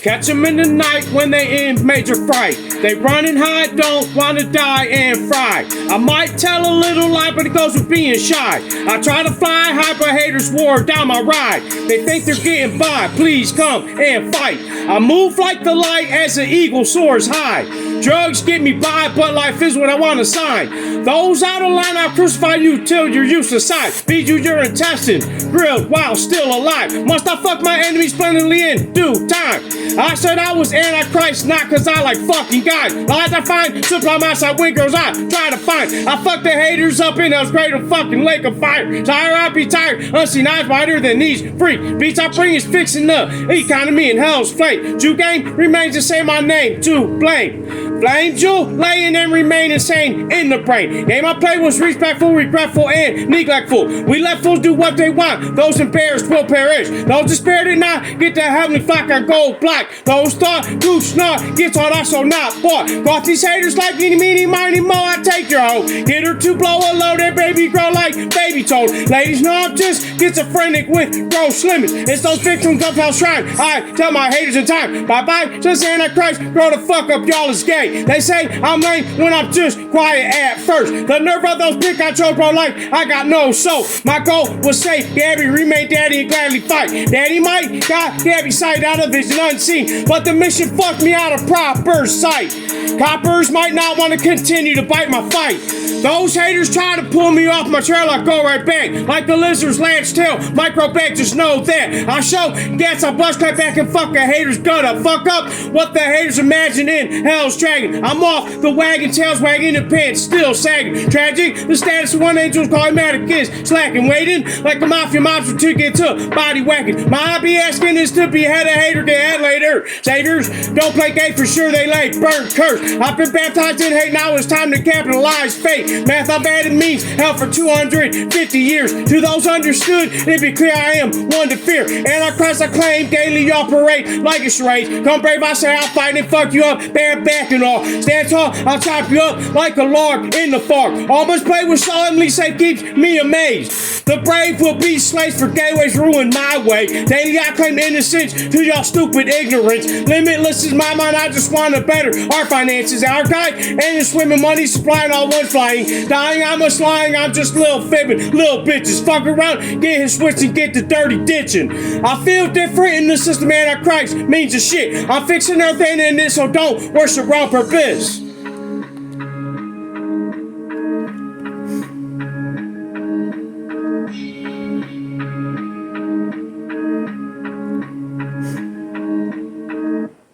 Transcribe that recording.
Catch them in the night when they in major fright. They run and hide, don't wanna die and fry. I might tell a little lie, but it goes with being shy. I try to fly high, but haters war down my ride. They think they're getting by, please come and fight. I move like the light as an eagle soars high. Drugs get me by, but life is what I want to sign. Those out of line, I'll crucify you till you're useless side. Feed you your intestines, grilled while still alive. Must I fuck my enemies splendidly in due time? I said I was Antichrist, not cause I like fucking guys. Lies I find, supply my side when girls I try to find. I fuck the haters up in Hell's great fucking lake of fire. Tired, I be tired, unseen eyes wider than these freak. Beats I bring is fixing the economy in Hell's flame. Jew game remains the same, my name to blame. Blame Jew, laying and remain insane in the brain. Game I play was respectful, regretful, and neglectful. We let fools do what they want, those embarrassed will perish. Those despair did not get the heavenly flock on gold black. Those thought, gooch not, get taught I so not bought. Got these haters like any, meeny, miny, mo, I take your hoe. Get her to blow a load, that baby grow like baby told. Ladies know I'm just schizophrenic with gross limits. It's those victims of hell's shrine. I tell my haters in time, bye-bye, just Antichrist, grow the fuck up, y'all is gay. They say I'm lame when I'm just quiet at first. The nerve of those pick I chose, bro, like I got no soul. My goal was safe, Gabby remain daddy and gladly fight. Daddy might got Gabby sight out of vision unseen, but the mission fucked me out of proper sight. Coppers might not want to continue to bite my fight. Those haters try to pull me off my trail, I go right back. Like the lizard's latch tail, micro back, just know that. I show gas, I bust right back and fuck a hater's gut up. Fuck up what the haters imagine in hell's dragon. I'm off the wagon, tails wagging, the pants still sagging. Tragic, the status of one angel's problematic is slacking. Waiting like a mafia mobster to get to body whacking. My hobby asking is to behead a hater, get head later. Saviors don't play gay for sure, they lay burnt curse. I've been baptized in hate, now it's time to capitalize fate. Math I've added means hell for 250 years. To those understood, it be clear I am one to fear. Antichrist I claim, daily operate like a charade. Come brave, I say I'll fight and fuck you up, bad back and all. Stand tall, I'll chop you up like a log in the fog. All must play with solemnly say keeps me amazed. The brave will be slaves for gayways ruin my way. Daily I claim innocence to y'all stupid ignorance. Limitless is my mind, I just want to better our finances. Our guide and the swimming money supplying all one flying. Dying, I'm a lying, I'm just little fibbing, little bitches. Fuck around, get his switch and get the dirty ditching. I feel different in the system, Antichrist means a shit. I'm fixing everything in this, so don't worship wrong purpose.